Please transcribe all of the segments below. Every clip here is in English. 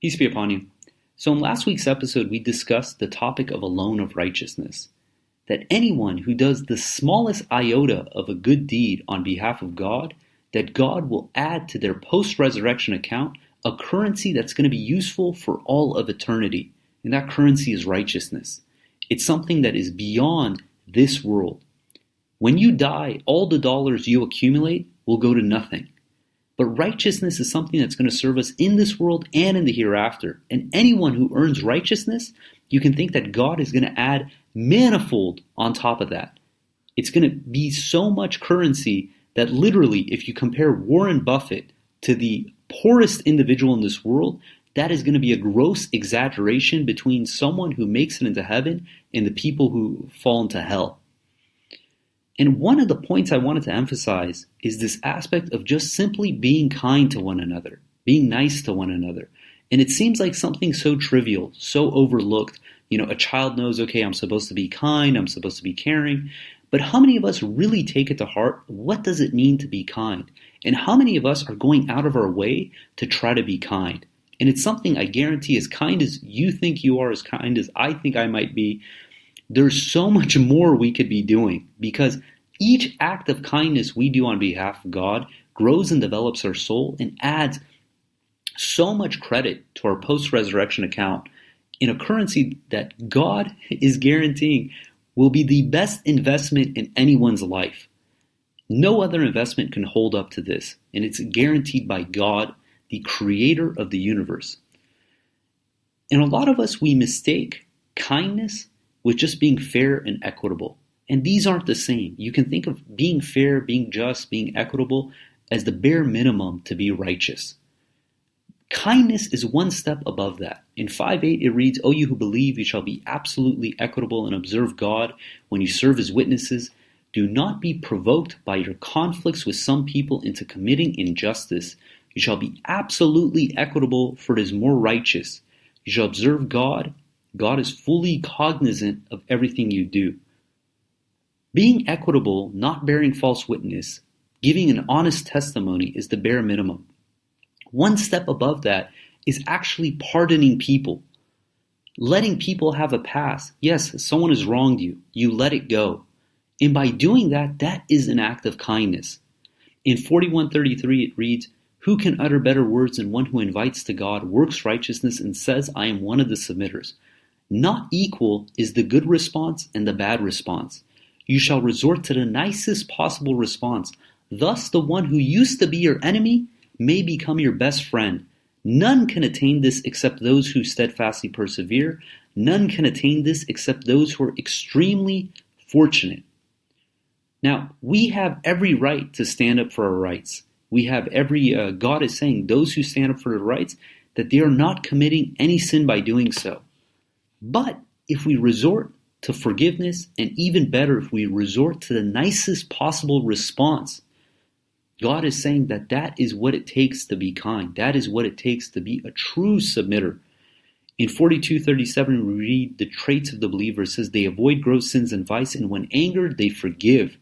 Peace be upon you. So in last week's episode, we discussed the topic of a loan of righteousness. That anyone who does the smallest iota of a good deed on behalf of God, that God will add to their post-resurrection account a currency that's going to be useful for all of eternity. And that currency is righteousness. It's something that is beyond this world. When you die, all the dollars you accumulate will go to nothing. But righteousness is something that's going to serve us in this world and in the hereafter. And anyone who earns righteousness, you can think that God is going to add manifold on top of that. It's going to be so much currency that literally, if you compare Warren Buffett to the poorest individual in this world, that is going to be a gross exaggeration between someone who makes it into heaven and the people who fall into hell. And one of the points I wanted to emphasize is this aspect of just simply being kind to one another, being nice to one another. And it seems like something so trivial, so overlooked. You know, a child knows, okay, I'm supposed to be kind, I'm supposed to be caring. But how many of us really take it to heart? What does it mean to be kind? And how many of us are going out of our way to try to be kind? And it's something I guarantee, as kind as you think you are, as kind as I think I might be, there's so much more we could be doing, because each act of kindness we do on behalf of God grows and develops our soul and adds so much credit to our post-resurrection account in a currency that God is guaranteeing will be the best investment in anyone's life. No other investment can hold up to this, and it's guaranteed by God, the creator of the universe. And a lot of us, we mistake kindness with just being fair and equitable. And these aren't the same. You can think of being fair, being just, being equitable as the bare minimum to be righteous. Kindness is one step above that. In 5:8 it reads, "O you who believe, you shall be absolutely equitable and observe God when you serve as witnesses. Do not be provoked by your conflicts with some people into committing injustice. You shall be absolutely equitable, for it is more righteous. You shall observe God. God is fully cognizant of everything you do." Being equitable, not bearing false witness, giving an honest testimony is the bare minimum. One step above that is actually pardoning people. Letting people have a pass. Yes, someone has wronged you. You let it go. And by doing that, that is an act of kindness. In 41:33 it reads, "Who can utter better words than one who invites to God, works righteousness, and says, I am one of the submitters?" Not equal is the good response and the bad response. You shall resort to the nicest possible response. Thus, the one who used to be your enemy may become your best friend. None can attain this except those who steadfastly persevere. None can attain this except those who are extremely fortunate. Now, we have every right to stand up for our rights. We have God is saying those who stand up for their rights, that they are not committing any sin by doing so. But if we resort to forgiveness, and even better, if we resort to the nicest possible response, God is saying that that is what it takes to be kind. That is what it takes to be a true submitter. In 42:37, we read the traits of the believer. It says, they avoid gross sins and vice, and when angered, they forgive.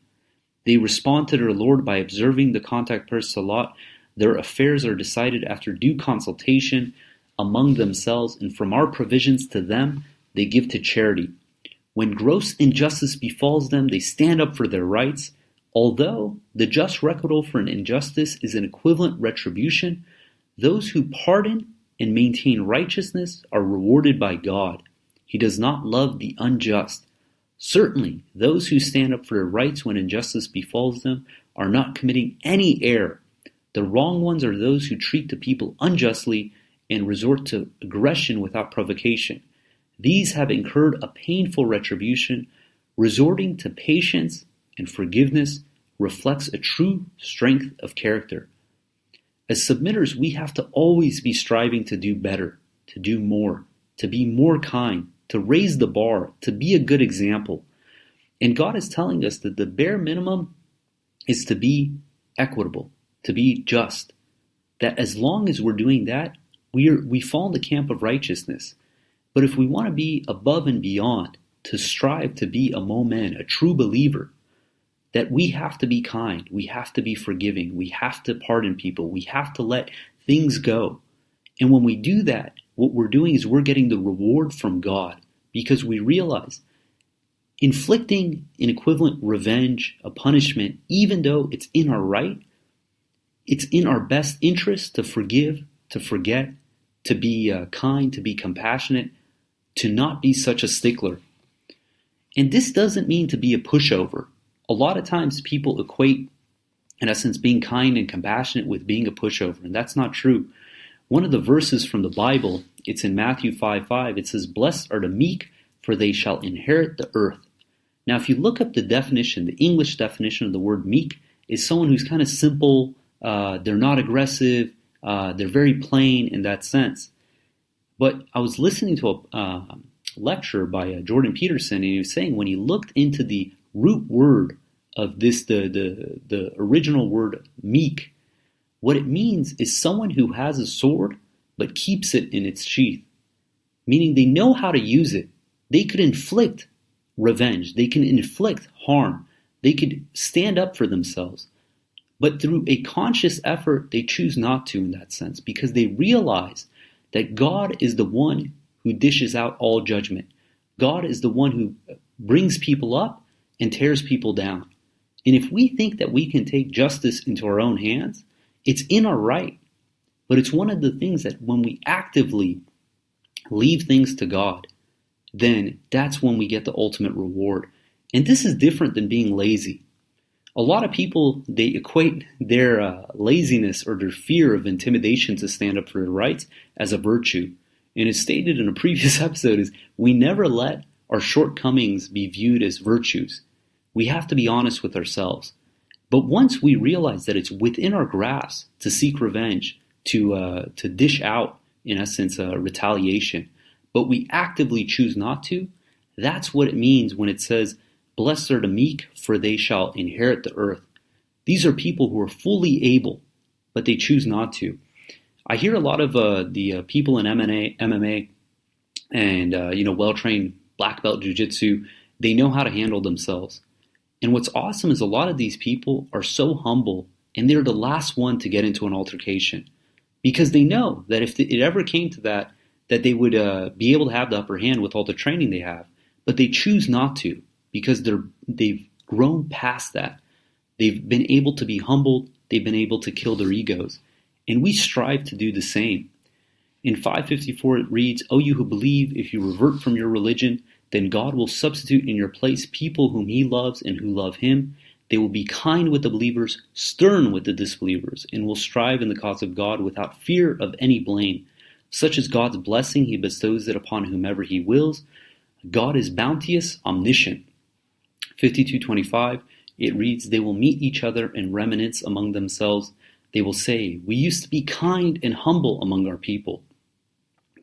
They respond to their Lord by observing the contact per salat. Their affairs are decided after due consultation among themselves, and from our provisions to them, they give to charity. When gross injustice befalls them, they stand up for their rights. Although the just recordal for an injustice is an equivalent retribution, those who pardon and maintain righteousness are rewarded by God. He does not love the unjust. Certainly, those who stand up for their rights when injustice befalls them are not committing any error. The wrong ones are those who treat the people unjustly and resort to aggression without provocation. These have incurred a painful retribution. Resorting to patience and forgiveness reflects a true strength of character. As submitters, we have to always be striving to do better, to do more, to be more kind, to raise the bar, to be a good example. And God is telling us that the bare minimum is to be equitable, to be just. That as long as we're doing that, we fall in the camp of righteousness. But if we want to be above and beyond, to strive to be a momen, a true believer, that we have to be kind, we have to be forgiving, we have to pardon people, we have to let things go. And when we do that, what we're doing is we're getting the reward from God, because we realize inflicting an equivalent revenge, a punishment, even though it's in our right, it's in our best interest to forgive, to forget, to be kind, to be compassionate, to not be such a stickler. And this doesn't mean to be a pushover. A lot of times people equate, in essence, being kind and compassionate with being a pushover, and that's not true. One of the verses from the Bible, it's in Matthew 5:5, it says, "Blessed are the meek, for they shall inherit the earth." Now, if you look up the definition, the English definition of the word meek is someone who's kind of simple, they're not aggressive, they're very plain in that sense. But I was listening to a lecture by Jordan Peterson, and he was saying when he looked into the root word of this, the original word meek, what it means is someone who has a sword but keeps it in its sheath, meaning they know how to use it. They could inflict revenge, they can inflict harm, they could stand up for themselves, but through a conscious effort they choose not to in that sense, because they realize that God is the one who dishes out all judgment. God is the one who brings people up and tears people down. And if we think that we can take justice into our own hands, it's in our right. But it's one of the things that when we actively leave things to God, then that's when we get the ultimate reward. And this is different than being lazy. A lot of people, they equate their laziness or their fear of intimidation to stand up for their rights as a virtue. And as stated in a previous episode, is we never let our shortcomings be viewed as virtues. We have to be honest with ourselves. But once we realize that it's within our grasp to seek revenge, to dish out, in essence, retaliation, but we actively choose not to, that's what it means when it says, "Blessed are the meek, for they shall inherit the earth." These are people who are fully able, but they choose not to. I hear a lot of the people in MMA and well-trained black belt jiu-jitsu, they know how to handle themselves. And what's awesome is a lot of these people are so humble, and they're the last one to get into an altercation, because they know that if it ever came to that they would be able to have the upper hand with all the training they have, but they choose not to, because they've grown past that. They've been able to be humbled, they've been able to kill their egos, and we strive to do the same. In 554 it reads, "O you who believe, if you revert from your religion, then God will substitute in your place people whom he loves and who love him. They will be kind with the believers, stern with the disbelievers, and will strive in the cause of God without fear of any blame. Such is God's blessing, he bestows it upon whomever he wills. God is bounteous, omniscient." 52:25, it reads, "They will meet each other in remnants among themselves. They will say, we used to be kind and humble among our people.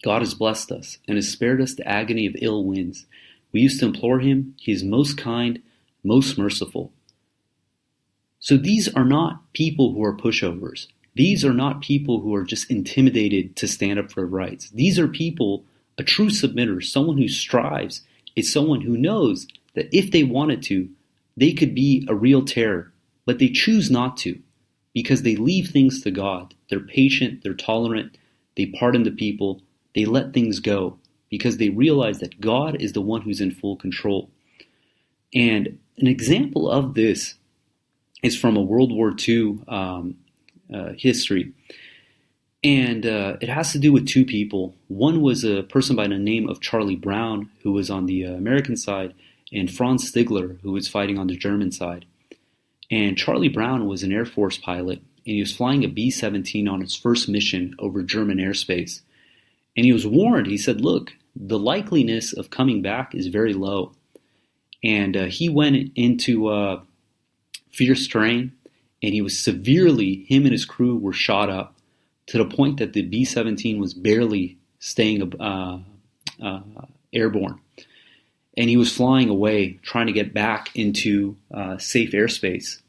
God has blessed us and has spared us the agony of ill winds. We used to implore him. He is most kind, most merciful." So these are not people who are pushovers. These are not people who are just intimidated to stand up for their rights. These are people, a true submitter, someone who strives, is someone who knows that if they wanted to, they could be a real terror, but they choose not to, because they leave things to God. They're patient, they're tolerant, they pardon the people, they let things go, because they realize that God is the one who's in full control. And an example of this is from a World War II history. And it has to do with two people. One was a person by the name of Charlie Brown, who was on the American side, and Franz Stigler, who was fighting on the German side. And Charlie Brown was an Air Force pilot, and he was flying a B-17 on his first mission over German airspace. And he was warned, he said, look, the likeliness of coming back is very low. And he went into fierce terrain, and he was severely, him and his crew were shot up to the point that the B-17 was barely staying airborne. And he was flying away, trying to get back into safe airspace.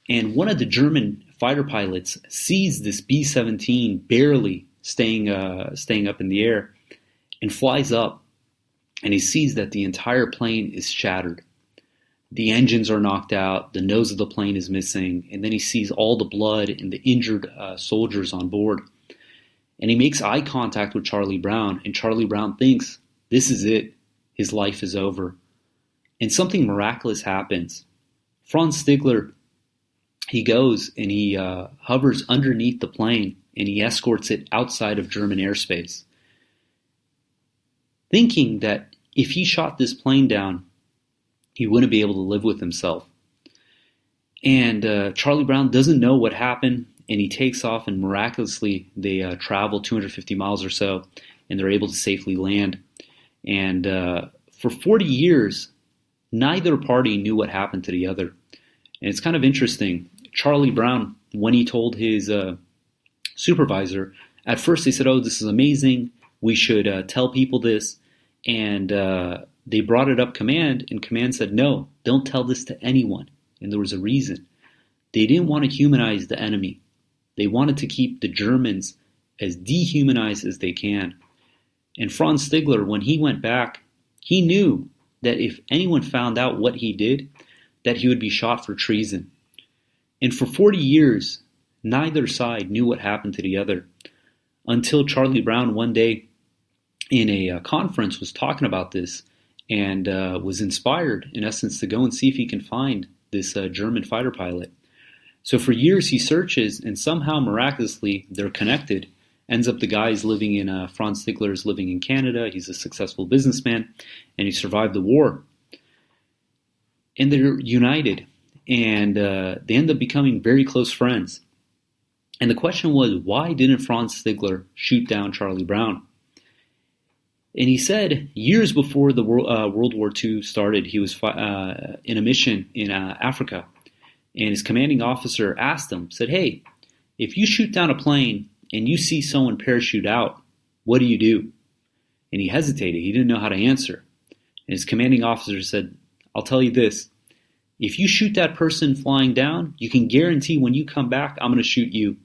And one of the German fighter pilots sees this B-17 barely staying up in the air and flies up, and he sees that the entire plane is shattered. The engines are knocked out, the nose of the plane is missing, and then he sees all the blood and the injured soldiers on board. And he makes eye contact with Charlie Brown, and Charlie Brown thinks, this is it. His life is over. And something miraculous happens. Franz Stigler, he goes and he hovers underneath the plane and he escorts it outside of German airspace, thinking that if he shot this plane down, he wouldn't be able to live with himself. And Charlie Brown doesn't know what happened, and he takes off, and miraculously they travel 250 miles or so, and they're able to safely land. And for 40 years, neither party knew what happened to the other. And it's kind of interesting. Charlie Brown, when he told his supervisor, at first they said, oh, this is amazing. We should tell people this. And they brought it up command, and command said, no, don't tell this to anyone. And there was a reason. They didn't want to humanize the enemy. They wanted to keep the Germans as dehumanized as they can. And Franz Stigler, when he went back, he knew that if anyone found out what he did, that he would be shot for treason. And for 40 years, neither side knew what happened to the other, until Charlie Brown one day in a conference was talking about this and was inspired, in essence, to go and see if he can find this German fighter pilot. So for years he searches, and somehow miraculously they're connected. Ends up the guy is living in, Franz Stigler is living in Canada. He's a successful businessman, and he survived the war. And they're united, and they end up becoming very close friends. And the question was, why didn't Franz Stigler shoot down Charlie Brown? And he said years before the World War II started, he was in a mission in Africa. And his commanding officer asked him, said, hey, if you shoot down a plane and you see someone parachute out, what do you do? And he hesitated. He didn't know how to answer. And his commanding officer said, I'll tell you this. If you shoot that person flying down, you can guarantee when you come back, I'm going to shoot you.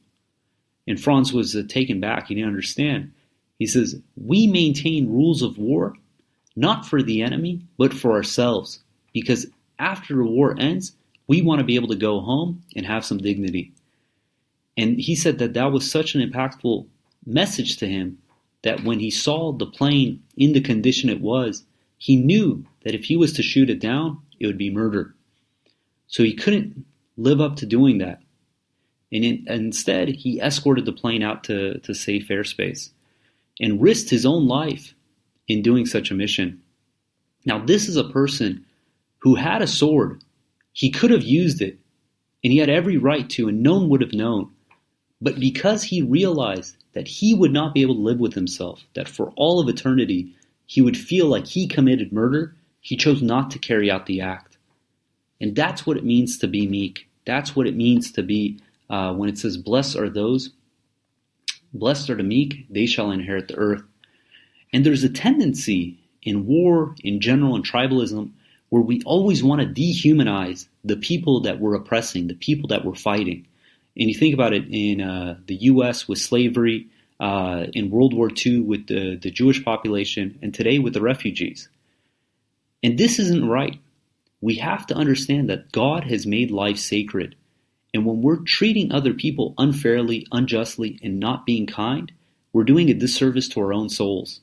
And Franz was taken back. He didn't understand. He says, we maintain rules of war, not for the enemy, but for ourselves. Because after the war ends, we want to be able to go home and have some dignity. And he said that that was such an impactful message to him that when he saw the plane in the condition it was, he knew that if he was to shoot it down, it would be murder. So he couldn't live up to doing that. And instead, he escorted the plane out to safe airspace and risked his own life in doing such a mission. Now, this is a person who had a sword. He could have used it, and he had every right to, and no one would have known. But because he realized that he would not be able to live with himself, that for all of eternity he would feel like he committed murder, he chose not to carry out the act. And that's what it means to be meek. That's what it means to be, when it says, blessed are the meek, they shall inherit the earth. And there's a tendency in war, in general, in tribalism, where we always want to dehumanize the people that we're oppressing, the people that we're fighting. And you think about it in the U.S. with slavery, in World War II with the Jewish population, and today with the refugees. And this isn't right. We have to understand that God has made life sacred. And when we're treating other people unfairly, unjustly, and not being kind, we're doing a disservice to our own souls.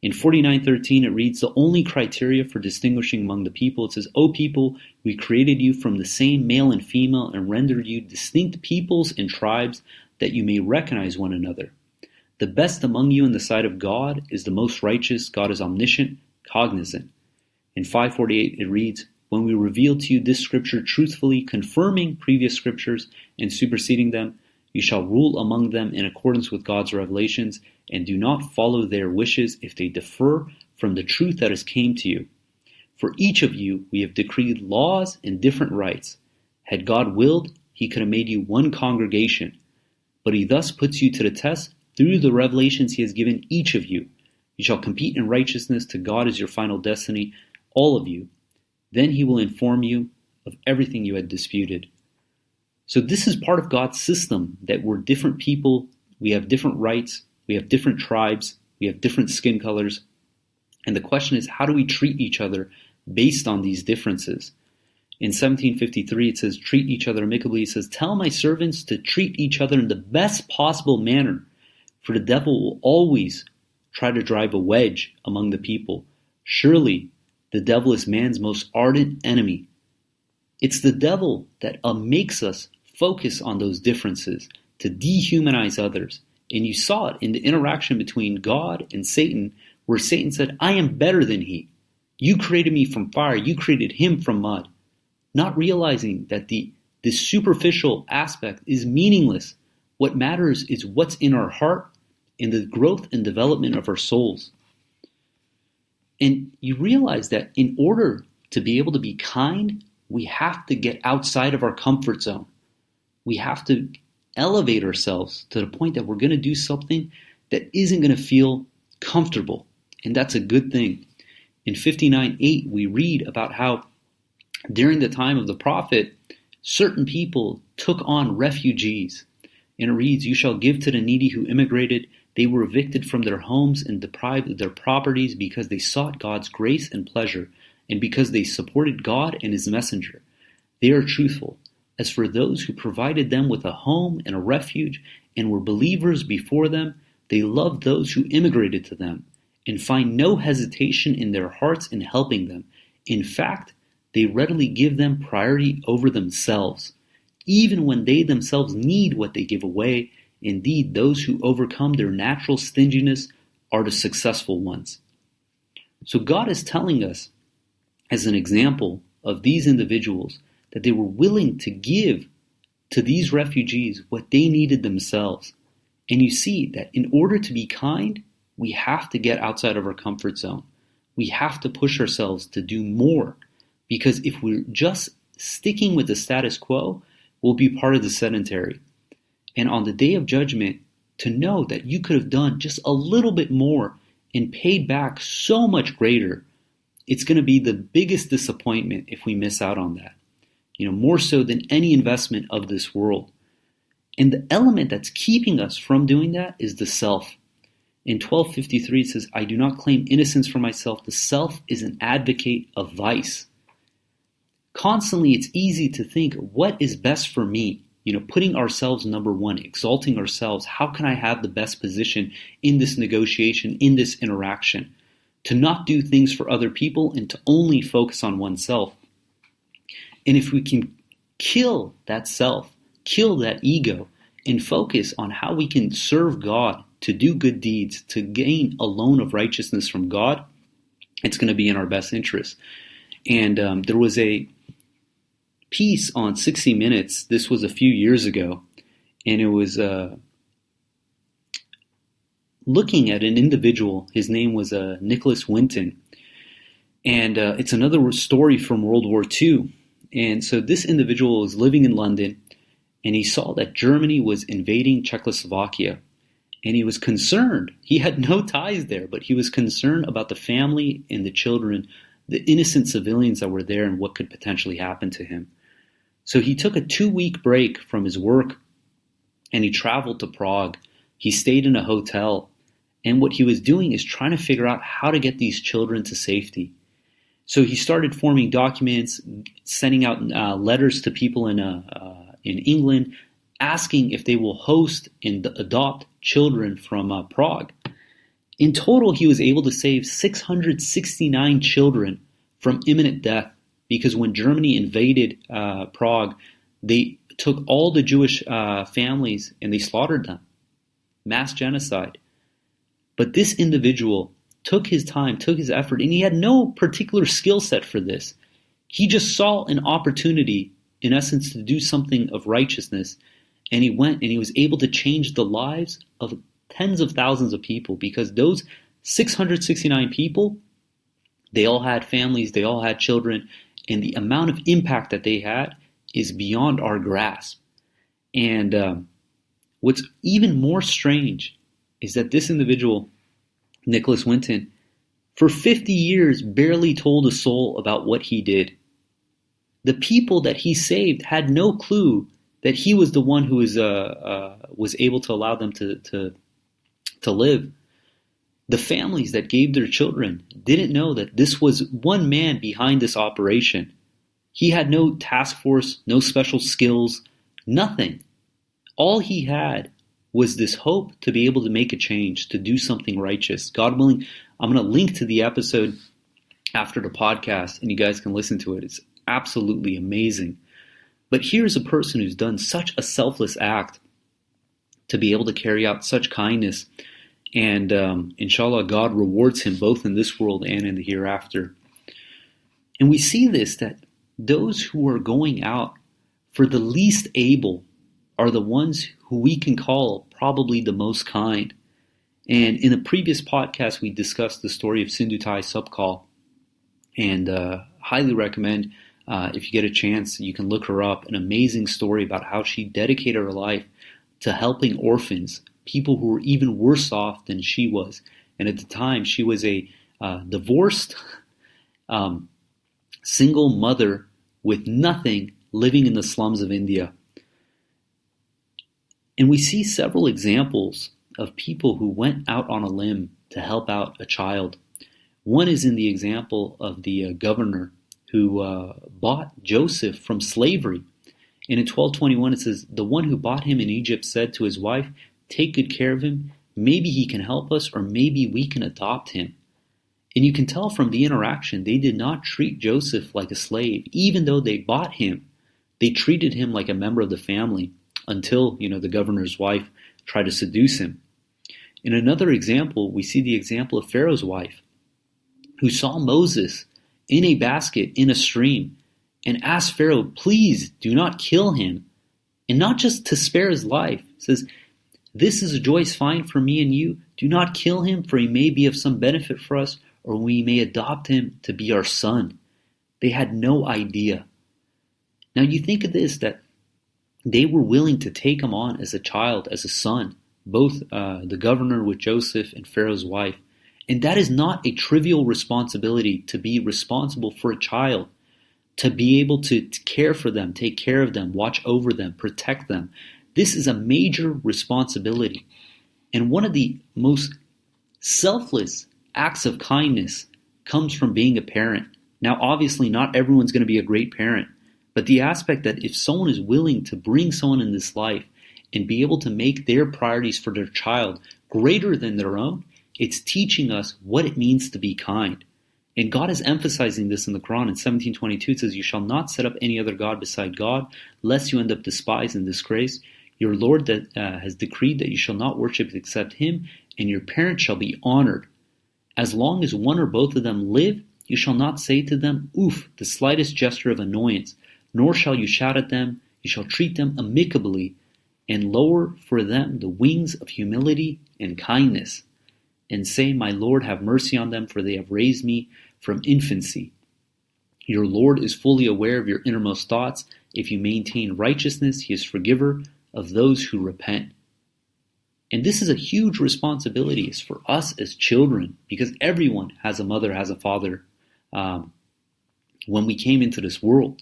In 49:13, it reads, the only criteria for distinguishing among the people, it says, O people, we created you from the same male and female and rendered you distinct peoples and tribes that you may recognize one another. The best among you in the sight of God is the most righteous. God is omniscient, cognizant. In 5:48, it reads, when we reveal to you this scripture truthfully, confirming previous scriptures and superseding them, you shall rule among them in accordance with God's revelations, and do not follow their wishes if they differ from the truth that has came to you. For each of you we have decreed laws and different rights. Had God willed, he could have made you one congregation. But he thus puts you to the test through the revelations he has given each of you. You shall compete in righteousness to God as your final destiny, all of you. Then he will inform you of everything you had disputed. So this is part of God's system, that we're different people, we have different rights, we have different tribes, we have different skin colors. And the question is, how do we treat each other based on these differences? In 1753, it says, treat each other amicably. It says, tell my servants to treat each other in the best possible manner, For the devil will always try to drive a wedge among the people. Surely the devil is man's most ardent enemy. It's the devil that makes us focus on those differences, to dehumanize others. And you saw it in the interaction between God and Satan, where Satan said, I am better than he. You created me from fire. You created him from mud. Not realizing that this superficial aspect is meaningless. What matters is what's in our heart and the growth and development of our souls. And you realize that in order to be able to be kind, we have to get outside of our comfort zone. We have to elevate ourselves to the point that we're going to do something that isn't going to feel comfortable. And that's a good thing. In 59:8, we read about how during the time of the prophet, certain people took on refugees. And it reads, you shall give to the needy who immigrated. They were evicted from their homes and deprived of their properties because they sought God's grace and pleasure, and because they supported God and his messenger. They are truthful. As for those who provided them with a home and a refuge and were believers before them, they loved those who immigrated to them and find no hesitation in their hearts in helping them. In fact, they readily give them priority over themselves, even when they themselves need what they give away. Indeed, those who overcome their natural stinginess are the successful ones. So God is telling us, as an example of these individuals, that they were willing to give to these refugees what they needed themselves. And you see that in order to be kind, we have to get outside of our comfort zone. We have to push ourselves to do more. Because if we're just sticking with the status quo, we'll be part of the sedentary. And on the day of judgment, to know that you could have done just a little bit more and paid back so much greater, it's going to be the biggest disappointment if we miss out on that. More so than any investment of this world. And the element that's keeping us from doing that is the self. In 12:53 it says, I do not claim innocence for myself. The self is an advocate of vice. Constantly, it's easy to think, what is best for me? Putting ourselves number one, exalting ourselves. How can I have the best position in this negotiation, in this interaction? To not do things for other people and to only focus on oneself. And if we can kill that self, kill that ego, and focus on how we can serve God, to do good deeds, to gain a loan of righteousness from God, it's going to be in our best interest. And there was a piece on 60 Minutes, this was a few years ago, and it was looking at an individual. His name was Nicholas Winton. And it's another story from World War II. And so this individual was living in London, and he saw that Germany was invading Czechoslovakia. And he was concerned. He had no ties there, but he was concerned about the family and the children, the innocent civilians that were there, and what could potentially happen to him. So he took a 2-week break from his work, and he traveled to Prague. He stayed in a hotel. And what he was doing is trying to figure out how to get these children to safety. So he started forming documents, sending out letters to people in England, asking if they will host and adopt children from Prague. In total, he was able to save 669 children from imminent death, because when Germany invaded Prague, they took all the Jewish families and they slaughtered them. Mass genocide. But this individual took his time, took his effort, and he had no particular skill set for this. He just saw an opportunity, in essence, to do something of righteousness, and he went and he was able to change the lives of tens of thousands of people, because those 669 people, they all had families, they all had children, and the amount of impact that they had is beyond our grasp. And what's even more strange is that this individual, Nicholas Winton, for 50 years barely told a soul about what he did. The people that he saved had no clue that he was the one who was able to allow them to live. The families that gave their children didn't know that this was one man behind this operation. He had no task force, no special skills, nothing. All he had was this hope to be able to make a change, to do something righteous. God willing, I'm going to link to the episode after the podcast and you guys can listen to it. It's absolutely amazing. But here's a person who's done such a selfless act to be able to carry out such kindness. And inshallah, God rewards him both in this world and in the hereafter. And we see this, that those who are going out for the least able are the ones who we can call probably the most kind. And in a previous podcast, we discussed the story of Sindhutai Sabkal. And highly recommend, if you get a chance, you can look her up. An amazing story about how she dedicated her life to helping orphans, people who were even worse off than she was. And at the time, she was a divorced, single mother with nothing, living in the slums of India. And we see several examples of people who went out on a limb to help out a child. One is in the example of the governor who bought Joseph from slavery. And in 1221 it says, "The one who bought him in Egypt said to his wife, 'Take good care of him. Maybe he can help us, or maybe we can adopt him.'" And you can tell from the interaction, they did not treat Joseph like a slave. Even though they bought him, they treated him like a member of the family until, the governor's wife tried to seduce him. In another example, we see the example of Pharaoh's wife, who saw Moses in a basket in a stream and asked Pharaoh, "Please do not kill him." And not just to spare his life. It says, "This is a joyous find for me and you. Do not kill him, for he may be of some benefit for us, or we may adopt him to be our son." They had no idea. Now you think of this, that they were willing to take him on as a child, as a son, both the governor with Joseph and Pharaoh's wife. And that is not a trivial responsibility, to be responsible for a child, to be able to care for them, take care of them, watch over them, protect them. This is a major responsibility. And one of the most selfless acts of kindness comes from being a parent. Now, obviously, not everyone's going to be a great parent, but the aspect that if someone is willing to bring someone in this life and be able to make their priorities for their child greater than their own, it's teaching us what it means to be kind. And God is emphasizing this in the Quran. In 17:22 it says, "You shall not set up any other God beside God, lest you end up despised and disgraced. Your Lord that has decreed that you shall not worship except him, and your parents shall be honored. As long as one or both of them live, you shall not say to them, 'Oof,' the slightest gesture of annoyance, nor shall you shout at them. You shall treat them amicably, and lower for them the wings of humility and kindness. And say, 'My Lord, have mercy on them, for they have raised me from infancy.' Your Lord is fully aware of your innermost thoughts. If you maintain righteousness, he is forgiver of those who repent." And this is a huge responsibility. It's for us as children, because everyone has a mother, has a father when we came into this world.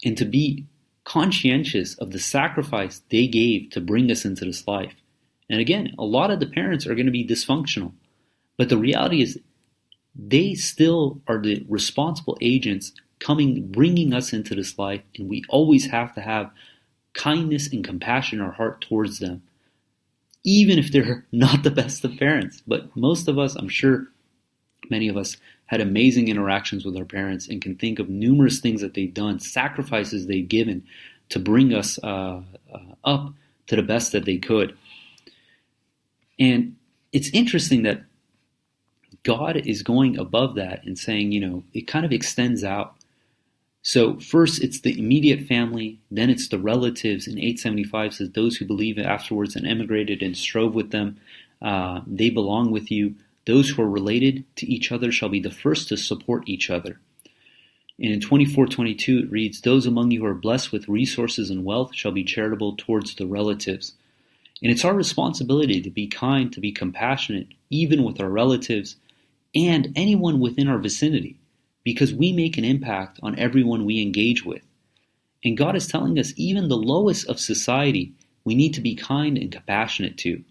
And to be conscientious of the sacrifice they gave to bring us into this life. And again, a lot of the parents are going to be dysfunctional. But the reality is they still are the responsible agents bringing us into this life. And we always have to have kindness and compassion in our heart towards them. Even if they're not the best of parents. But most of us, I'm sure many of us, had amazing interactions with our parents and can think of numerous things that they've done, sacrifices they've given to bring us up to the best that they could. And it's interesting that God is going above that and saying, it kind of extends out. So first it's the immediate family, then it's the relatives. In 875 says, "Those who believe afterwards and emigrated and strove with them, they belong with you. Those who are related to each other shall be the first to support each other." And in 24:22 it reads, "Those among you who are blessed with resources and wealth shall be charitable towards the relatives." And it's our responsibility to be kind, to be compassionate, even with our relatives and anyone within our vicinity, because we make an impact on everyone we engage with. And God is telling us even the lowest of society, we need to be kind and compassionate to.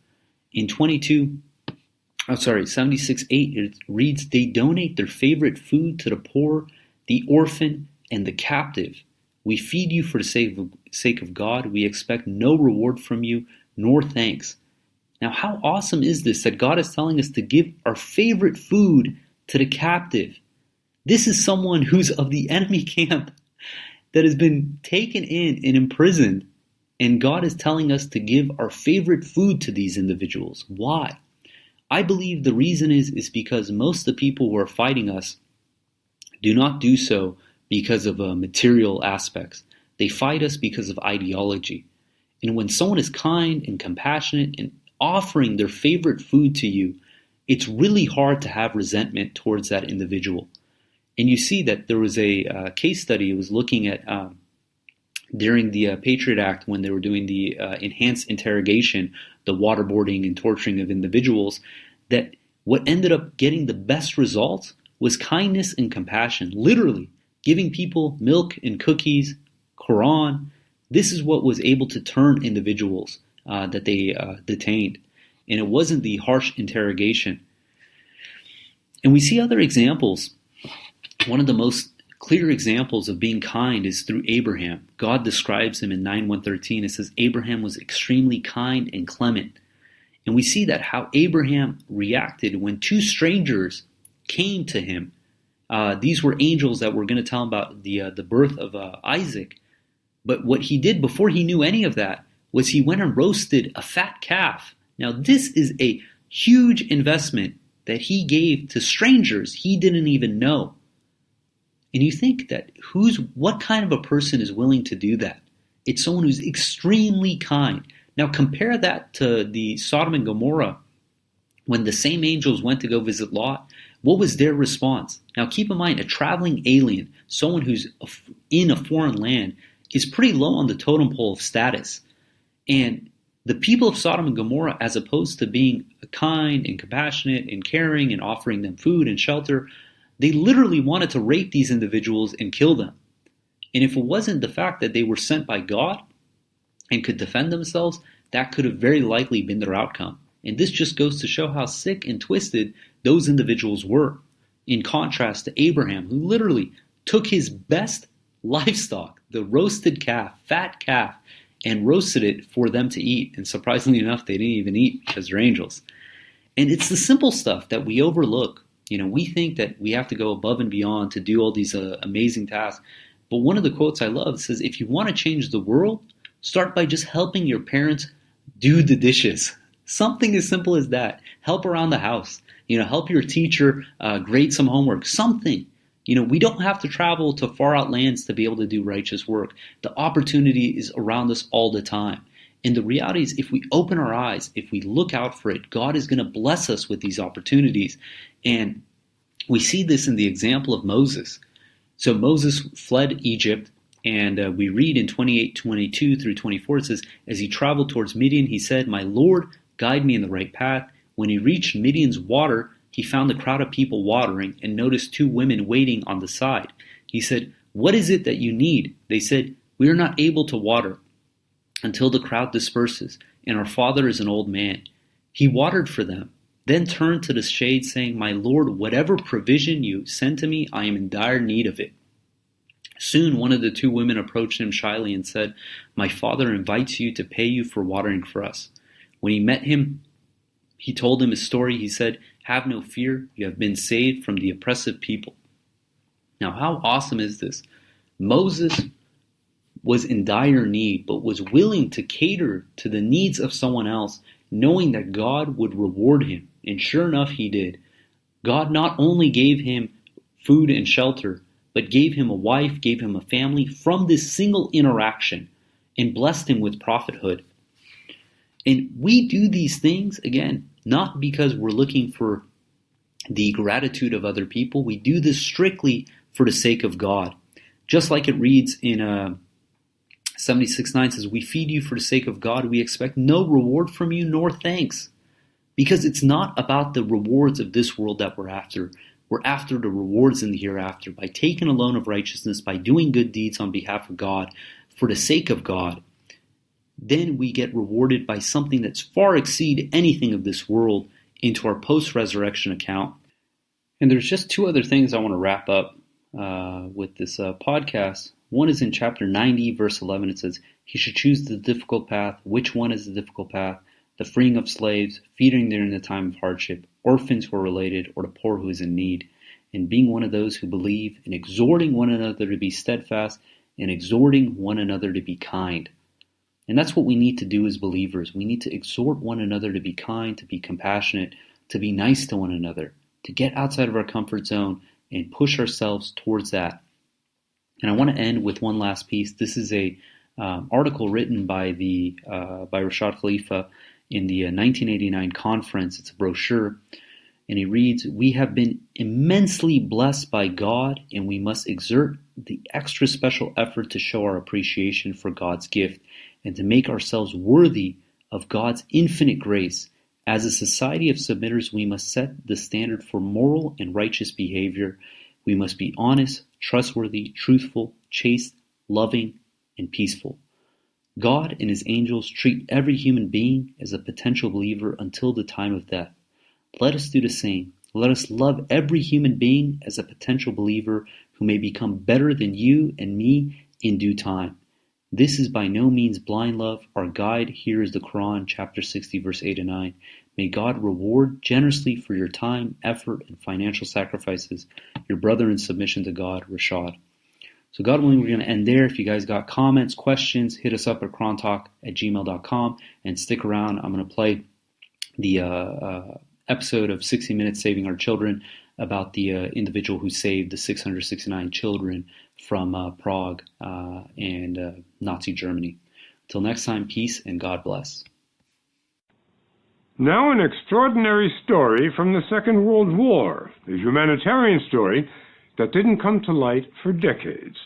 In 76:8, it reads, "They donate their favorite food to the poor, the orphan, and the captive. We feed you for the sake of God. We expect no reward from you, nor thanks. Now, how awesome is this that God is telling us to give our favorite food to the captive? This is someone who's of the enemy camp that has been taken in and imprisoned. And God is telling us to give our favorite food to these individuals. Why? I believe the reason is because most of the people who are fighting us do not do so because of material aspects. They fight us because of ideology. And when someone is kind and compassionate and offering their favorite food to you, it's really hard to have resentment towards that individual. And you see that there was a case study. It was looking at during the Patriot Act when they were doing the enhanced interrogation, the waterboarding and torturing of individuals, that what ended up getting the best results was kindness and compassion, literally giving people milk and cookies, Quran. This is what was able to turn individuals that they detained. And it wasn't the harsh interrogation. And we see other examples. One of the most clear examples of being kind is through Abraham. God describes him in 9:113. It says, Abraham was extremely kind and clement. And we see that how Abraham reacted when two strangers came to him. These were angels that were going to tell him about the birth of Isaac. But what he did before he knew any of that was he went and roasted a fat calf. Now this is a huge investment that he gave to strangers he didn't even know. And you think that what kind of a person is willing to do that? It's someone who's extremely kind. Now compare that to the Sodom and Gomorrah. When the same angels went to go visit Lot, what was their response? Now keep in mind, a traveling alien, someone who's in a foreign land, is pretty low on the totem pole of status. And the people of Sodom and Gomorrah, as opposed to being kind and compassionate and caring and offering them food and shelter, they literally wanted to rape these individuals and kill them. And if it wasn't the fact that they were sent by God and could defend themselves, that could have very likely been their outcome. And this just goes to show how sick and twisted those individuals were, in contrast to Abraham, who literally took his best livestock, the roasted calf, fat calf, and roasted it for them to eat. And surprisingly enough, they didn't even eat because they're angels. And it's the simple stuff that we overlook. We think that we have to go above and beyond to do all these amazing tasks. But one of the quotes I love says, if you want to change the world, start by just helping your parents do the dishes. Something as simple as that. Help around the house. Help your teacher grade some homework. Something. We don't have to travel to far out lands to be able to do righteous work. The opportunity is around us all the time. And the reality is, if we open our eyes, if we look out for it, God is going to bless us with these opportunities. And we see this in the example of Moses. So Moses fled Egypt, and we read in 28:22 through 24, it says, as he traveled towards Midian, he said, my Lord, guide me in the right path. When he reached Midian's water, he found a crowd of people watering and noticed two women waiting on the side. He said, what is it that you need? They said, we are not able to water until the crowd disperses, and our father is an old man. He watered for them, then turned to the shade, saying, my Lord, whatever provision you send to me, I am in dire need of it. Soon one of the two women approached him shyly and said, my father invites you to pay you for watering for us. When he met him, he told him his story. He said, have no fear, you have been saved from the oppressive people. Now, how awesome is this? Moses was in dire need, but was willing to cater to the needs of someone else, knowing that God would reward him. And sure enough, he did. God not only gave him food and shelter, but gave him a wife, gave him a family from this single interaction, and blessed him with prophethood. And we do these things, again, not because we're looking for the gratitude of other people. We do this strictly for the sake of God. Just like it reads in 76:9 says, we feed you for the sake of God. We expect no reward from you, nor thanks. Because it's not about the rewards of this world that we're after. We're after the rewards in the hereafter. By taking a loan of righteousness, by doing good deeds on behalf of God, for the sake of God, then we get rewarded by something that's far exceed anything of this world into our post-resurrection account. And there's just two other things I want to wrap up with this podcast. One is in chapter 90, verse 11. It says, he should choose the difficult path. Which one is the difficult path? the freeing of slaves, feeding during the time of hardship, orphans who are related, or the poor who is in need, and being one of those who believe, and exhorting one another to be steadfast, and exhorting one another to be kind. And that's what we need to do as believers. We need to exhort one another to be kind, to be compassionate, to be nice to one another, to get outside of our comfort zone and push ourselves towards that. And I want to end with one last piece. This is a article written by Rashad Khalifa in the 1989 conference. It's a brochure, and he reads, "We have been immensely blessed by God, and we must exert the extra special effort to show our appreciation for God's gift and to make ourselves worthy of God's infinite grace. As a society of submitters, we must set the standard for moral and righteous behavior. We must be honest, trustworthy, truthful, chaste, loving, and peaceful. God and his angels treat every human being as a potential believer until the time of death. Let us do the same. Let us love every human being as a potential believer who may become better than you and me in due time. This is by no means blind love. Our guide here is the Quran, chapter 60, verse 8 and 9. May God reward generously for your time, effort, and financial sacrifices. Your brother in submission to God, Rashad." So God willing, we're going to end there. If you guys got comments, questions, hit us up at qurantalk@gmail.com and stick around. I'm going to play the episode of 60 Minutes Saving Our Children about the individual who saved the 669 children from Prague and Nazi Germany. Until next time, peace and God bless. Now an extraordinary story from the Second World War, a humanitarian story that didn't come to light for decades.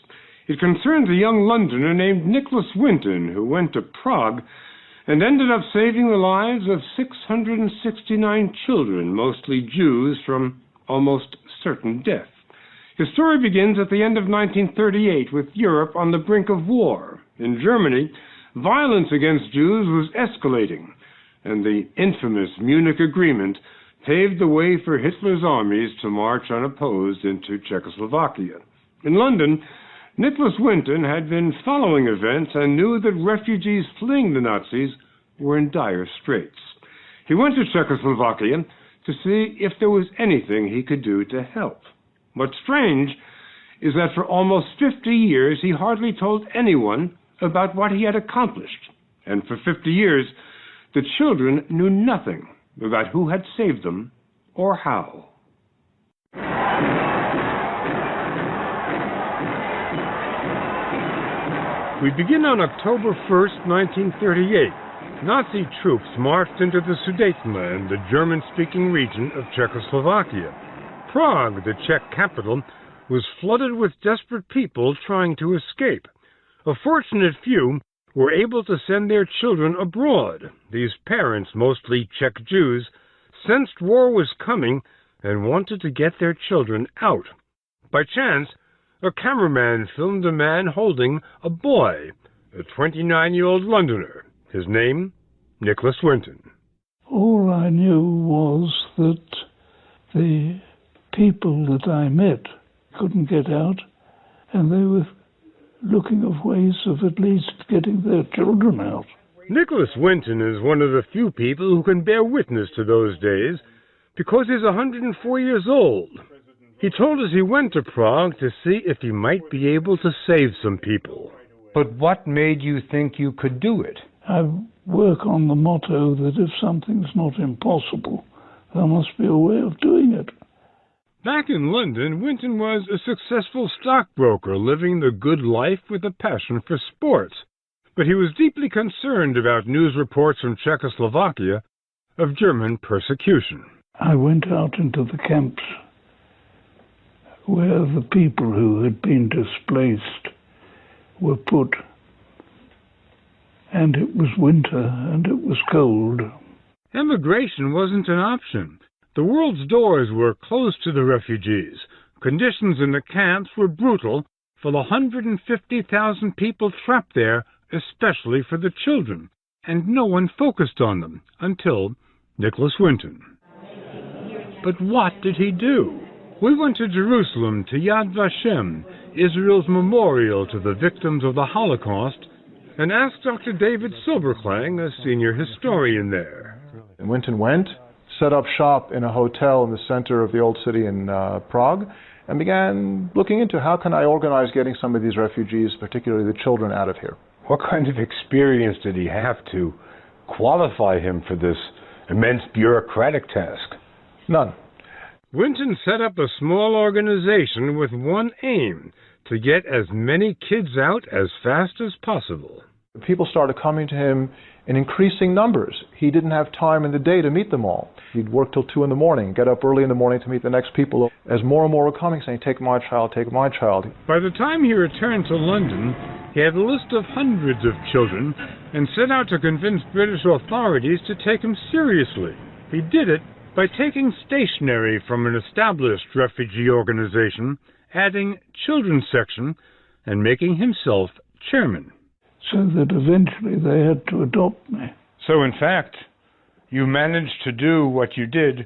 It concerns a young Londoner named Nicholas Winton, who went to Prague and ended up saving the lives of 669 children, mostly Jews, from almost certain death. His story begins at the end of 1938 with Europe on the brink of war. In Germany, violence against Jews was escalating, and the infamous Munich Agreement paved the way for Hitler's armies to march unopposed into Czechoslovakia. In London, Nicholas Winton had been following events and knew that refugees fleeing the Nazis were in dire straits. He went to Czechoslovakia to see if there was anything he could do to help. What's strange is that for almost 50 years he hardly told anyone about what he had accomplished. And for 50 years, the children knew nothing about who had saved them or how. We begin on October 1st, 1938. Nazi troops marched into the Sudetenland, the German-speaking region of Czechoslovakia. Prague, the Czech capital, was flooded with desperate people trying to escape. A fortunate few were able to send their children abroad. These parents, mostly Czech Jews, sensed war was coming and wanted to get their children out. By chance, a cameraman filmed a man holding a boy, a 29-year-old Londoner. His name, Nicholas Winton. All I knew was that the people that I met couldn't get out, and they were looking of ways of at least getting their children out. Nicholas Winton is one of the few people who can bear witness to those days because he's 104 years old. He told us he went to Prague to see if he might be able to save some people. But what made you think you could do it? I work on the motto that if something's not impossible, there must be a way of doing it. Back in London, Winton was a successful stockbroker living the good life with a passion for sports. But he was deeply concerned about news reports from Czechoslovakia of German persecution. I went out into the camps where the people who had been displaced were put, and it was winter and it was cold. Emigration wasn't an option. The world's doors were closed to the refugees. Conditions in the camps were brutal for the 150,000 people trapped there, especially for the children, and no one focused on them until Nicholas Winton. But what did he do? We went to Jerusalem, to Yad Vashem, Israel's memorial to the victims of the Holocaust, and asked Dr. David Silberklang, a senior historian there. And Winton went, set up shop in a hotel in the center of the old city in Prague, and began looking into how can I organize getting some of these refugees, particularly the children, out of here. What kind of experience did he have to qualify him for this immense bureaucratic task? None. Winton set up a small organization with one aim: to get as many kids out as fast as possible. People started coming to him in increasing numbers. He didn't have time in the day to meet them all. He'd work till 2 in the morning, get up early in the morning to meet the next people. As more and more were coming, saying, take my child, take my child. By the time he returned to London, he had a list of hundreds of children and set out to convince British authorities to take him seriously. He did it by taking stationery from an established refugee organization, adding children's section, and making himself chairman. So that eventually they had to adopt me. So in fact, you managed to do what you did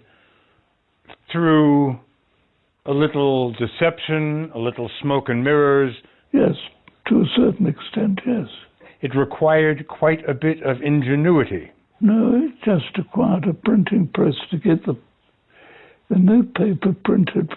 through a little deception, a little smoke and mirrors. Yes, to a certain extent, yes. It required quite a bit of ingenuity. No, it just required a printing press to get the notepaper printed.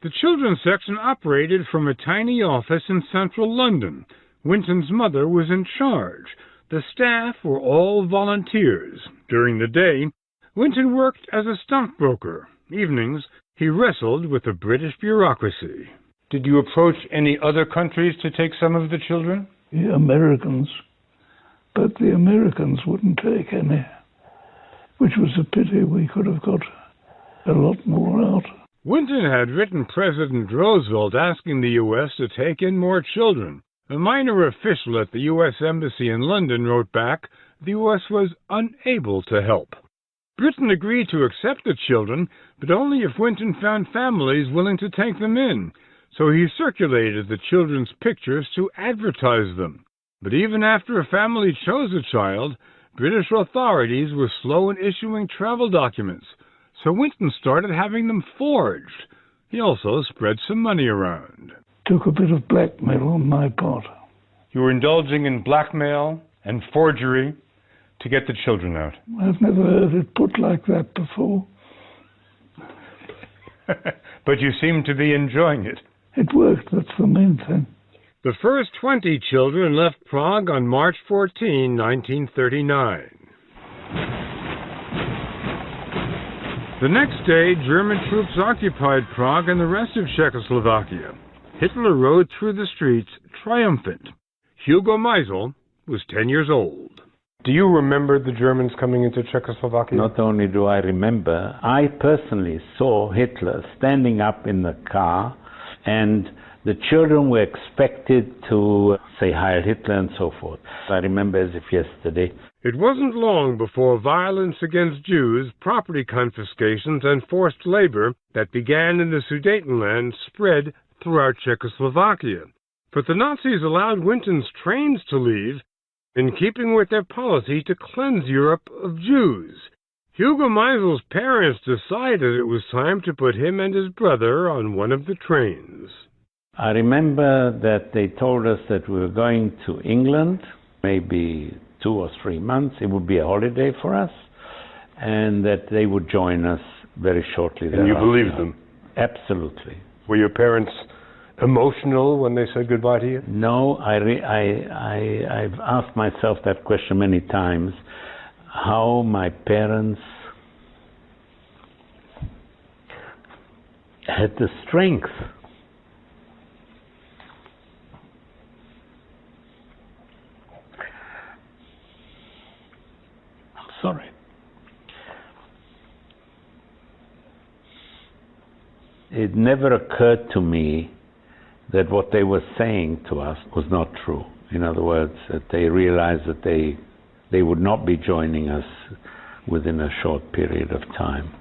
The children's section operated from a tiny office in central London. Winton's mother was in charge. The staff were all volunteers. During the day, Winton worked as a stockbroker. Evenings, he wrestled with the British bureaucracy. Did you approach any other countries to take some of the children? The Americans. But the Americans wouldn't take any, which was a pity. We could have got a lot more out. Winton had written President Roosevelt asking the U.S. to take in more children. A minor official at the U.S. Embassy in London wrote back the U.S. was unable to help. Britain agreed to accept the children, but only if Winton found families willing to take them in, so he circulated the children's pictures to advertise them. But even after a family chose a child, British authorities were slow in issuing travel documents, so Winton started having them forged. He also spread some money around. Took a bit of blackmail on my part. You were indulging in blackmail and forgery to get the children out. I've never heard it put like that before. But you seem to be enjoying it. It worked, that's the main thing. The first 20 children left Prague on March 14, 1939. The next day, German troops occupied Prague and the rest of Czechoslovakia. Hitler rode through the streets triumphant. Hugo Meisel was 10 years old. Do you remember the Germans coming into Czechoslovakia? Not only do I remember, I personally saw Hitler standing up in the car, and the children were expected to say Heil Hitler and so forth. I remember as if yesterday. It wasn't long before violence against Jews, property confiscations, and forced labor that began in the Sudetenland spread throughout Czechoslovakia. But the Nazis allowed Winton's trains to leave, in keeping with their policy to cleanse Europe of Jews. Hugo Meisel's parents decided it was time to put him and his brother on one of the trains. I remember that they told us that we were going to England, maybe 2 or 3 months. It would be a holiday for us, and that they would join us very shortly thereafter. And you believed them? Absolutely. Were your parents emotional when they said goodbye to you? No, I've asked myself that question many times, how my parents had the strength sorry. It never occurred to me that what they were saying to us was not true. In other words, that they realized that they would not be joining us within a short period of time.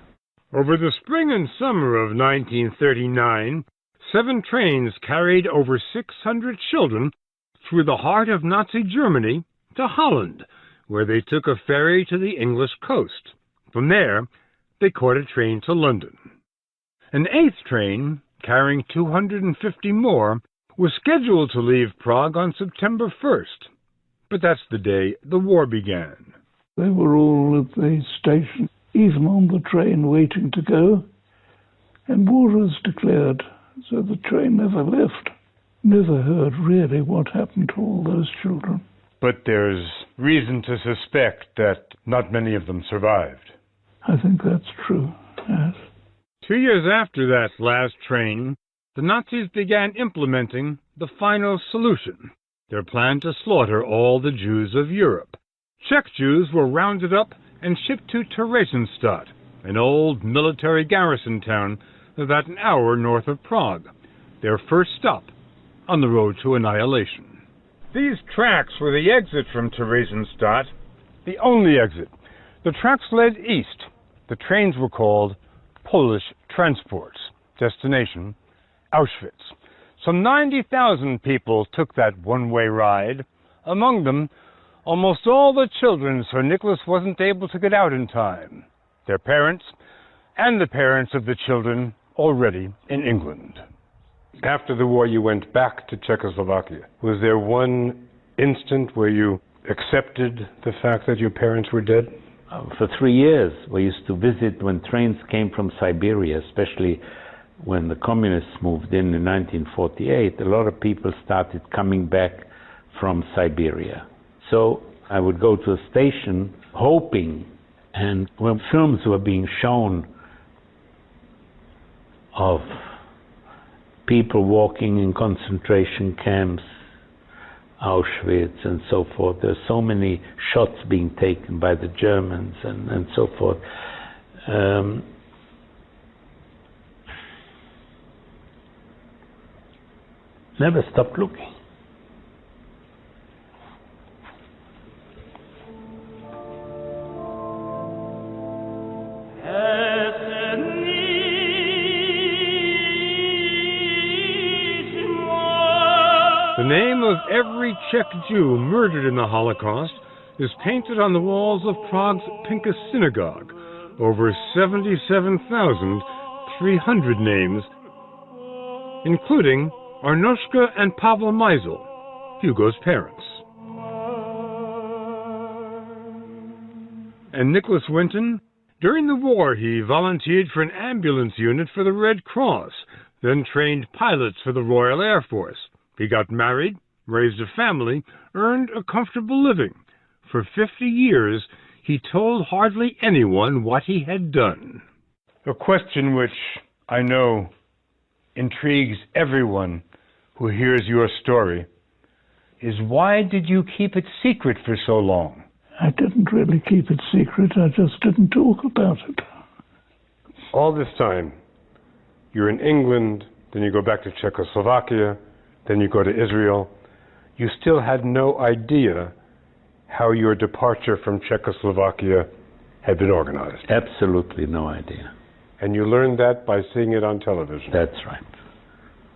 Over the spring and summer of 1939, 7 trains carried over 600 children through the heart of Nazi Germany to Holland, where they took a ferry to the English coast. From there, they caught a train to London. An 8th train, carrying 250 more, was scheduled to leave Prague on September 1st. But that's the day the war began. They were all at the station, even on the train waiting to go, and war was declared, so the train never left. Never heard really what happened to all those children. But there's reason to suspect that not many of them survived. I think that's true, yes. 2 years after that last train, the Nazis began implementing the final solution, their plan to slaughter all the Jews of Europe. Czech Jews were rounded up and shipped to Theresienstadt, an old military garrison town about an hour north of Prague, their first stop on the road to annihilation. These tracks were the exit from Theresienstadt, the only exit. The tracks led east. The trains were called Polish transports. Destination, Auschwitz. Some 90,000 people took that one-way ride. Among them, almost all the children, so Nicholas wasn't able to get out in time. Their parents, and the parents of the children, already in England. After the war, you went back to Czechoslovakia. Was there one instant where you accepted the fact that your parents were dead? For 3 years, we used to visit when trains came from Siberia, especially when the communists moved in 1948. A lot of people started coming back from Siberia. So I would go to a station hoping, and when films were being shown of people walking in concentration camps, Auschwitz and so forth. There's so many shots being taken by the Germans and so forth. Never stopped looking. The name of every Czech Jew murdered in the Holocaust is painted on the walls of Prague's Pinkas Synagogue. Over 77,300 names, including Arnoshka and Pavel Meisel, Hugo's parents. And Nicholas Winton? During the war, he volunteered for an ambulance unit for the Red Cross, then trained pilots for the Royal Air Force. He got married, raised a family, earned a comfortable living. For 50 years, he told hardly anyone what he had done. A question which I know intrigues everyone who hears your story is, why did you keep it secret for so long? I didn't really keep it secret, I just didn't talk about it. All this time, you're in England, then you go back to Czechoslovakia, then you go to Israel. You still had no idea how your departure from Czechoslovakia had been organized. Absolutely no idea. And you learned that by seeing it on television. That's right.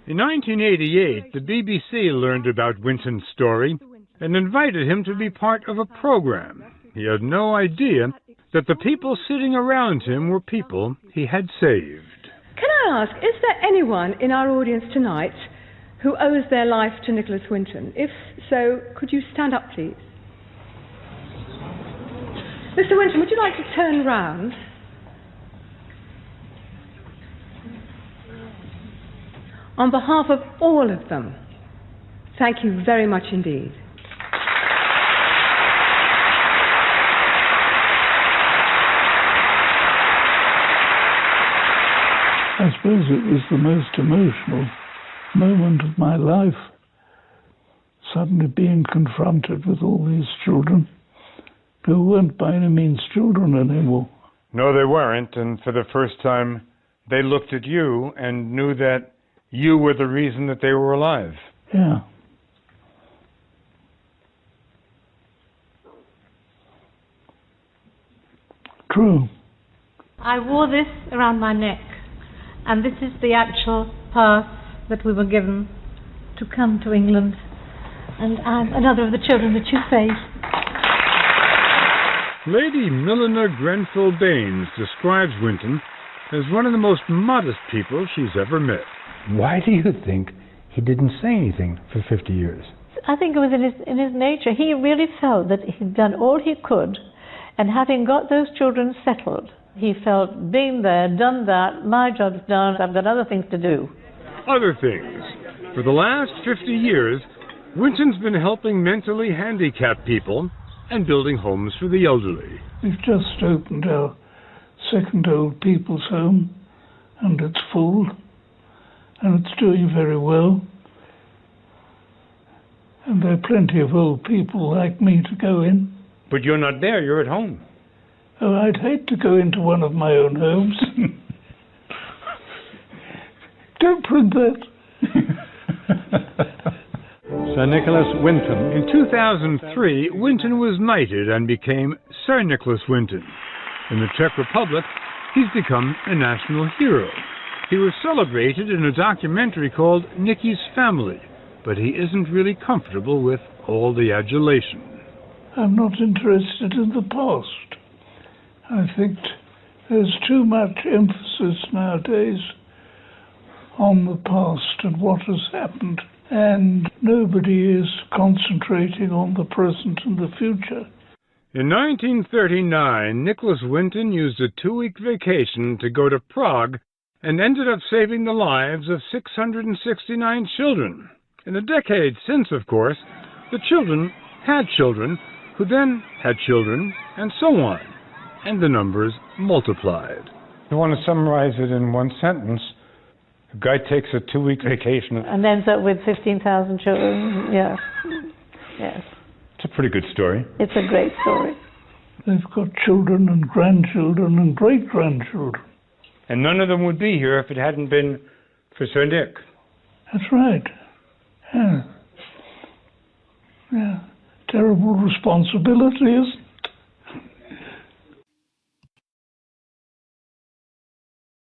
In 1988, the BBC learned about Winton's story and invited him to be part of a program. He had no idea that the people sitting around him were people he had saved. Can I ask, is there anyone in our audience tonight who owes their life to Nicholas Winton? If so, could you stand up, please? Mr. Winton, would you like to turn round? On behalf of all of them, thank you very much indeed. I suppose it was the most emotional moment of my life, suddenly being confronted with all these children who weren't by any means children anymore. No, they weren't, and for the first time they looked at you and knew that you were the reason that they were alive. Yeah. True. I wore this around my neck, and this is the actual path that we were given to come to England, and I'm another of the children that you face. Lady Milena Grenfell Baines describes Winton as one of the most modest people she's ever met. Why do you think he didn't say anything for 50 years? I think it was in his nature. He really felt that he'd done all he could, and having got those children settled, he felt, being there, done that, my job's done, I've got other things to do. Other things. For the last 50 years, Winton's been helping mentally handicapped people and building homes for the elderly. We've just opened our second old people's home, and it's full, and it's doing very well. And there are plenty of old people like me to go in. But you're not there, you're at home. Oh, I'd hate to go into one of my own homes. Don't print that. Sir Nicholas Winton. In 2003, Winton was knighted and became Sir Nicholas Winton. In the Czech Republic, he's become a national hero. He was celebrated in a documentary called Nicky's Family, but he isn't really comfortable with all the adulation. I'm not interested in the past. I think there's too much emphasis nowadays on the past and what has happened, and nobody is concentrating on the present and the future. In 1939, Nicholas Winton used a 2-week vacation to go to Prague and ended up saving the lives of 669 children. In the decades since, of course, the children had children who then had children, and so on. And the numbers multiplied. I want to summarize it in one sentence. A guy takes a 2-week vacation And ends up with 15,000 children, yes. Yes. It's a pretty good story. It's a great story. They've got children and grandchildren and great-grandchildren. And none of them would be here if it hadn't been for Sir Nick. That's right. Yeah. Yeah. Terrible responsibility, isn't it?